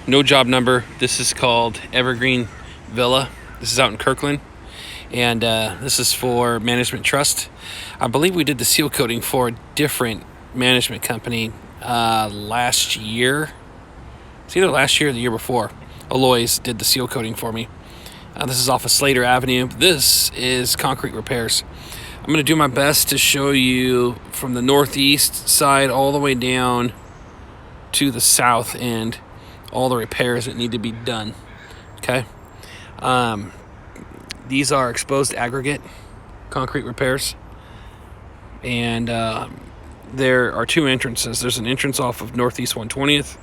No job number. This is called Evergreen Villa. This is out in Kirkland, and this is for Management Trust. I believe we did the seal coating for a different management company last year. It's either last year or the year before. Aloys did the seal coating for me. This is off of Slater Avenue. This is concrete repairs. I'm going to do my best to show you from the northeast side all the way down to the south end, all the repairs that need to be done. Okay. These are exposed aggregate concrete repairs. And there are two entrances. There's an entrance off of Northeast 120th,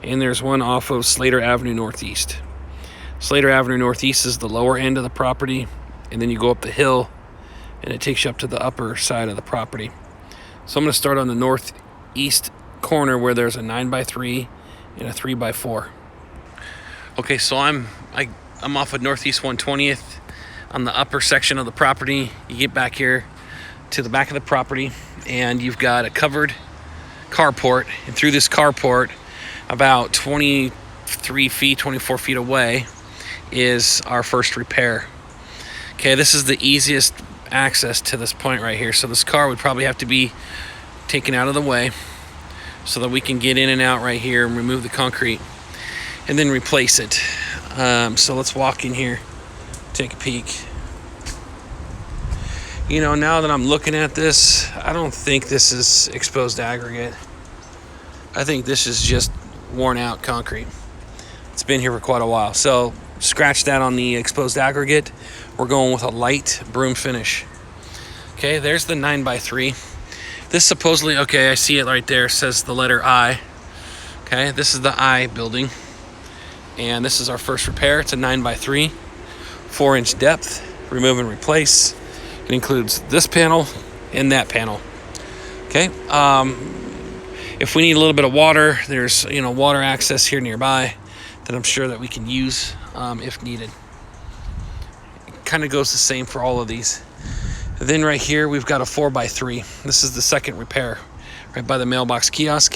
and there's one off of Slater Avenue Northeast. Slater Avenue Northeast is the lower end of the property, and then you go up the hill, and it takes you up to the upper side of the property. So I'm going to start on the northeast corner where there's a 9x3 and a 3x4. Okay, so I'm off of Northeast 120th on the upper section of the property. You get back here to the back of the property, and you've got a covered carport, and through this carport, about 24 feet away, is our first repair. Okay, this is the easiest access to this point right here. So this car would probably have to be taken out of the way so that we can get in and out right here and remove the concrete and then replace it. So let's walk in here, take a peek. You know, now that I'm looking at this, I don't think this is exposed aggregate. I think this is just worn out concrete. It's been here for quite a while. So scratch that on the exposed aggregate. We're going with a light broom finish. Okay, there's the 9x3. This supposedly, okay, I see it right there, says the letter I. Okay, this is the I building. And this is our first repair. It's a 9x3, 4-inch depth, remove and replace. It includes this panel and that panel. Okay, if we need a little bit of water, there's water access here nearby that I'm sure that we can use if needed. It kind of goes the same for all of these. And then right here we've got a 4x3. This is the second repair right by the mailbox kiosk.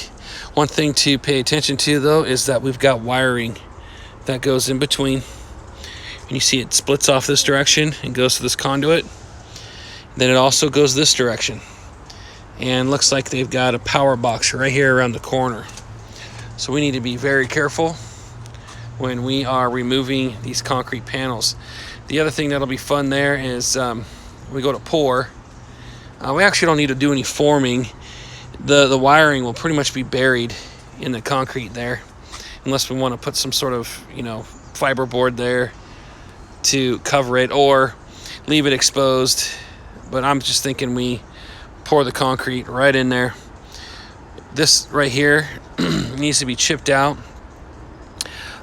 One thing to pay attention to though is that we've got wiring that goes in between. And you see it splits off this direction and goes to this conduit. Then it also goes this direction. And looks like they've got a power box right here around the corner. So we need to be very careful when we are removing these concrete panels. The other thing that'll be fun there is we go to pour. We actually don't need to do any forming. The wiring will pretty much be buried in the concrete there, unless we want to put some sort of fiberboard there to cover it or leave it exposed. But I'm just thinking we pour the concrete right in there. This right here needs to be chipped out.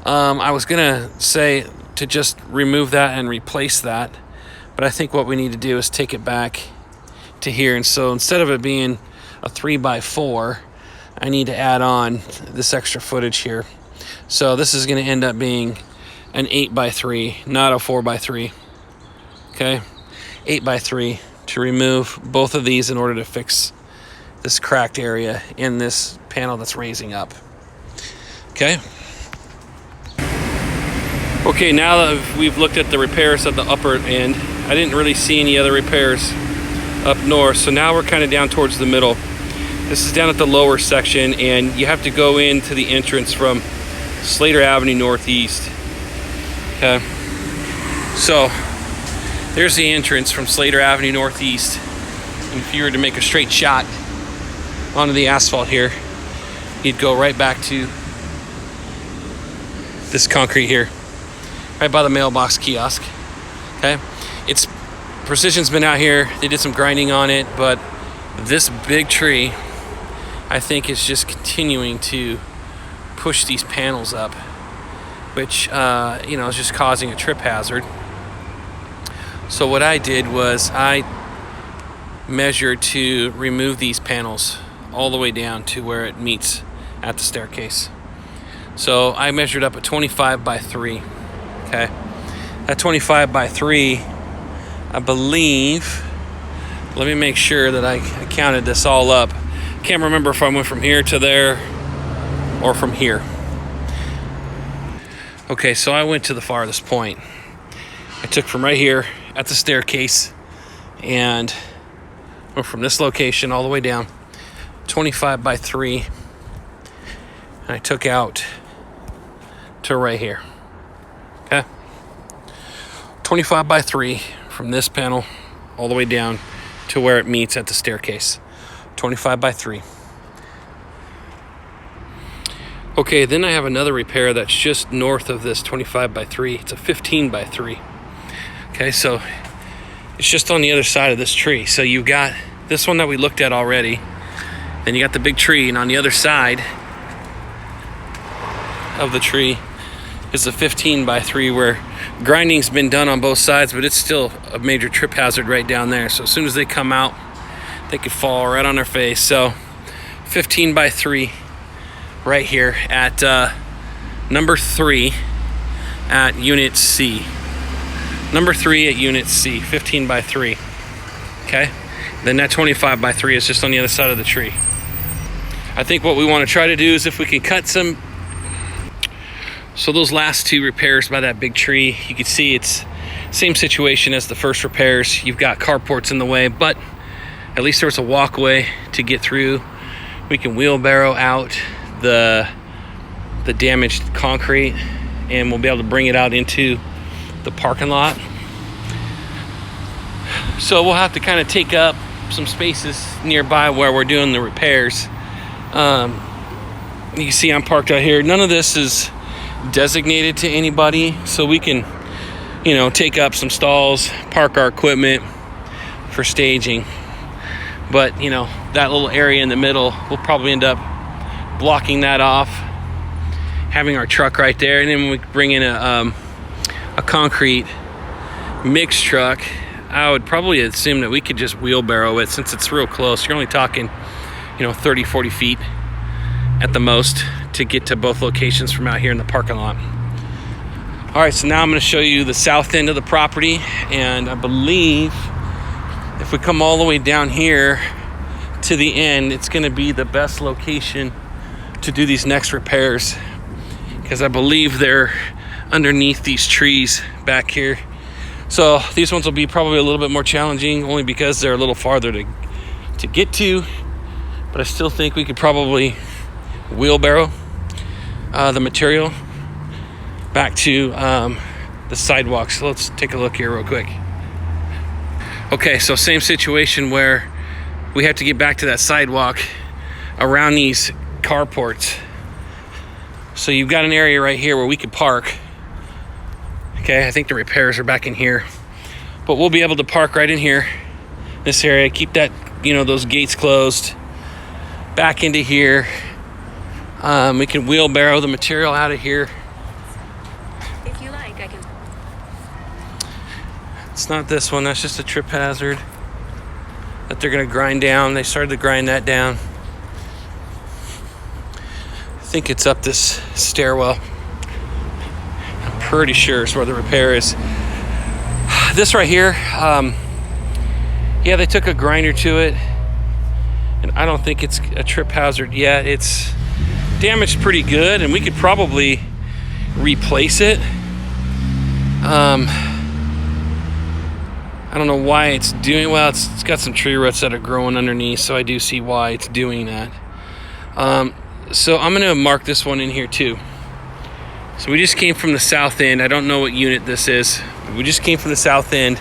I was gonna say to just remove that and replace that, but I think what we need to do is take it back to here. And so instead of it being a 3x4, I need to add on this extra footage here. So this is gonna end up being an 8x3, not a 4x3. Okay, 8x3 to remove both of these in order to fix this cracked area in this panel that's raising up. Okay. Okay, now that we've looked at the repairs at the upper end, I didn't really see any other repairs up north. So now we're kind of down towards the middle. This is down at the lower section, and you have to go into the entrance from Slater Avenue Northeast. Okay. So there's the entrance from Slater Avenue Northeast. And if you were to make a straight shot onto the asphalt here, you'd go right back to this concrete here, right by the mailbox kiosk. Okay, Precision's been out here. They did some grinding on it, but this big tree, I think, is just continuing to push these panels up, which is just causing a trip hazard. So what I did was I measured to remove these panels all the way down to where it meets at the staircase. So I measured up a 25x3. Okay, that 25x3, I believe, let me make sure that I counted this all up. Can't remember if I went from here to there or from here. Okay, so I went to the farthest point. I took from right here at the staircase and went from this location all the way down 25 by 3, and I took out to right here. Okay, 25 by 3 from this panel all the way down to where it meets at the staircase. 25 by 3. Okay, then I have another repair that's just north of this 25 by 3. It's a 15 by 3. Okay, so it's just on the other side of this tree. So you've got this one that we looked at already. Then you got the big tree, and on the other side of the tree is a 15 by 3 where grinding's been done on both sides, but it's still a major trip hazard right down there. So as soon as they come out, they could fall right on their face. So 15 by 3 right here at number 3 at unit C. Number 3 at unit C, 15 by 3. Okay, then that 25 by 3 is just on the other side of the tree. I think what we want to try to do is if we can cut some. So those last 2 repairs by that big tree, you can see it's same situation as the first repairs. You've got carports in the way, but at least there's a walkway to get through. We can wheelbarrow out the damaged concrete, and we'll be able to bring it out into the parking lot. So we'll have to kind of take up some spaces nearby where we're doing the repairs. You can see I'm parked out here. None of this is designated to anybody, so we can, take up some stalls, park our equipment for staging. But that little area in the middle, we'll probably end up blocking that off, having our truck right there, and then when we bring in a concrete mix truck, I would probably assume that we could just wheelbarrow it since it's real close. You're only talking 30-40 feet at the most to get to both locations from out here in the parking lot. All right, so now I'm going to show you the south end of the property, and I believe if we come all the way down here to the end, it's going to be the best location to do these next repairs, because I believe they're underneath these trees back here. So these ones will be probably a little bit more challenging, only because they're a little farther to get to, but I still think we could probably wheelbarrow the material back to the sidewalk. So let's take a look here real quick. Okay, so same situation where we have to get back to that sidewalk around these carports. So you've got an area right here where we could park. Okay, I think the repairs are back in here, but we'll be able to park right in here, this area, keep that, those gates closed, back into here. We can wheelbarrow the material out of here. If you like, I can. It's not this one, that's just a trip hazard that they're gonna grind down. They started to grind that down. I think it's up this stairwell. I'm pretty sure it's where the repair is. This right here, yeah, they took a grinder to it, and I don't think it's a trip hazard yet. It's damaged pretty good, and we could probably replace it. I don't know why it's doing well. It's got some tree roots that are growing underneath, so I do see why it's doing that. So I'm gonna mark this one in here too. So we just came from the south end. I don't know what unit this is, but we just came from the south end,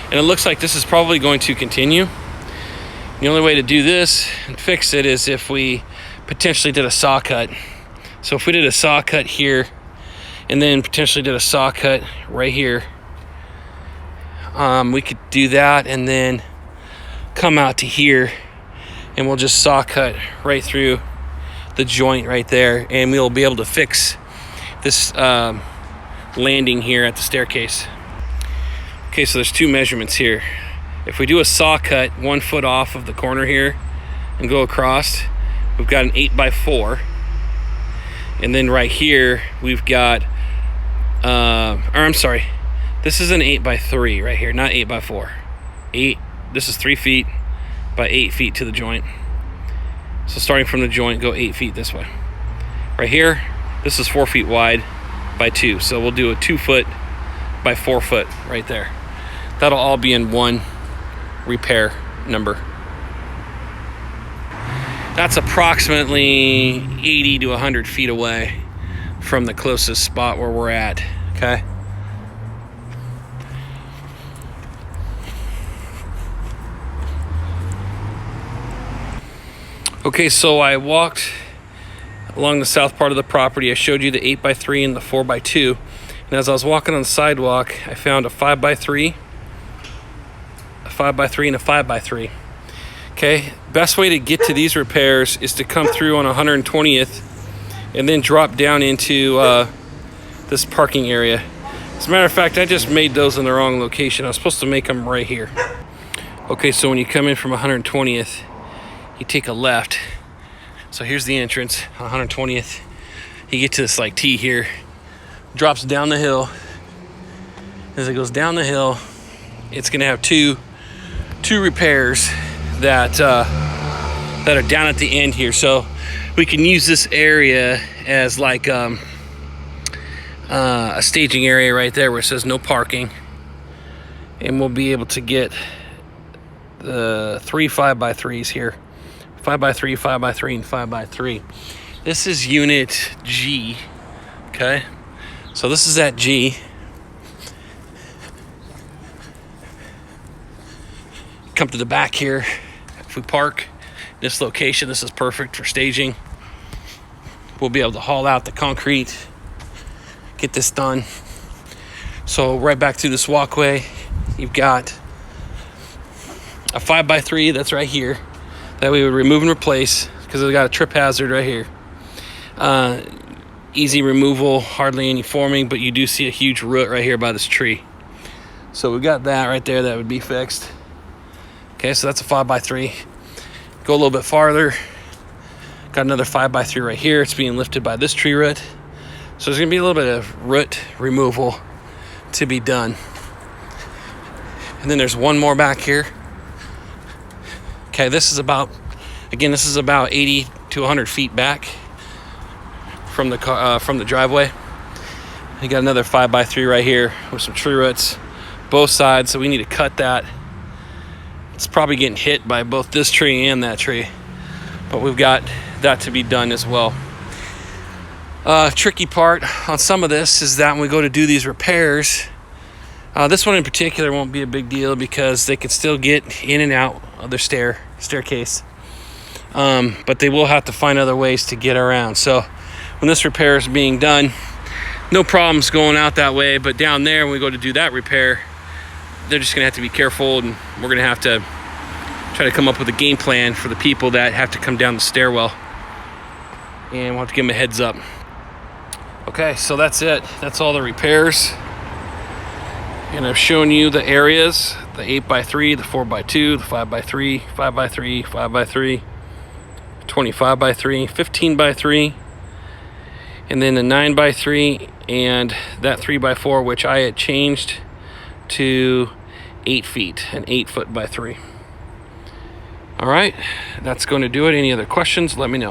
and it looks like this is probably going to continue. The only way to do this and fix it is if we potentially did a saw cut. So if we did a saw cut here and then potentially did a saw cut right here, we could do that and then come out to here, and we'll just saw cut right through the joint right there, and we'll be able to fix this landing here at the staircase. Okay, so there's 2 measurements here. If we do a saw cut 1 foot off of the corner here and go across, we've got an 8x4, and then right here we've got this is an 8x3 right here, not 8x4. This is 3 feet by 8 feet to the joint. So starting from the joint, go 8 feet this way. Right here, this is 4 feet wide. by 2. So we'll do a 2 foot by 4 foot right there. That'll all be in one repair number. That's approximately 80 to 100 feet away from the closest spot where we're at, okay? Okay, so I walked along the south part of the property. I showed you the 8x3 and the 4x2. And as I was walking on the sidewalk, I found a 5x3, a 5x3, and a 5x3. Okay, best way to get to these repairs is to come through on 120th and then drop down into this parking area. As a matter of fact, I just made those in the wrong location. I was supposed to make them right here. Okay, so when you come in from 120th, you take a left. So here's the entrance on 120th. You get to this like T here, drops down the hill. As it goes down the hill, it's gonna have two repairs that are down at the end here. So we can use this area as like a staging area right there where it says no parking. And we'll be able to get the 3 5x3s here. 5x3, 5x3, and 5x3. This is unit G, okay? So this is at G. Come to the back here. If we park this location, this is perfect for staging. We'll be able to haul out the concrete, get this done. So right back through this walkway, you've got a 5x3 that's right here that we would remove and replace because it's got a trip hazard right here. Easy removal, hardly any forming, but you do see a huge root right here by this tree. So we got that right there that would be fixed. Okay, so that's a 5x3. Go a little bit farther. Got another 5x3 right here. It's being lifted by this tree root. So there's gonna be a little bit of root removal to be done. And then there's one more back here. Okay, this is about 80 to 100 feet back from the driveway. You got another 5x3 right here with some tree roots, both sides. So we need to cut that. It's probably getting hit by both this tree and that tree, but we've got that to be done as well. Tricky part on some of this is that when we go to do these repairs, this one in particular won't be a big deal because they can still get in and out of their staircase. But they will have to find other ways to get around. So when this repair is being done, no problems going out that way. But down there, when we go to do that repair, they're just gonna have to be careful, and we're gonna have to try to come up with a game plan for the people that have to come down the stairwell. And we'll have to give them a heads up. Okay, so that's it. That's all the repairs. And I've shown you the areas, the 8x3, the 4x2, the 5x3, 5x3, 5x3, 25x3, 15x3, and then the 9x3, and that 3x4, which I had changed to 8 feet, an 8 foot by 3. All right, that's going to do it. Any other questions, let me know.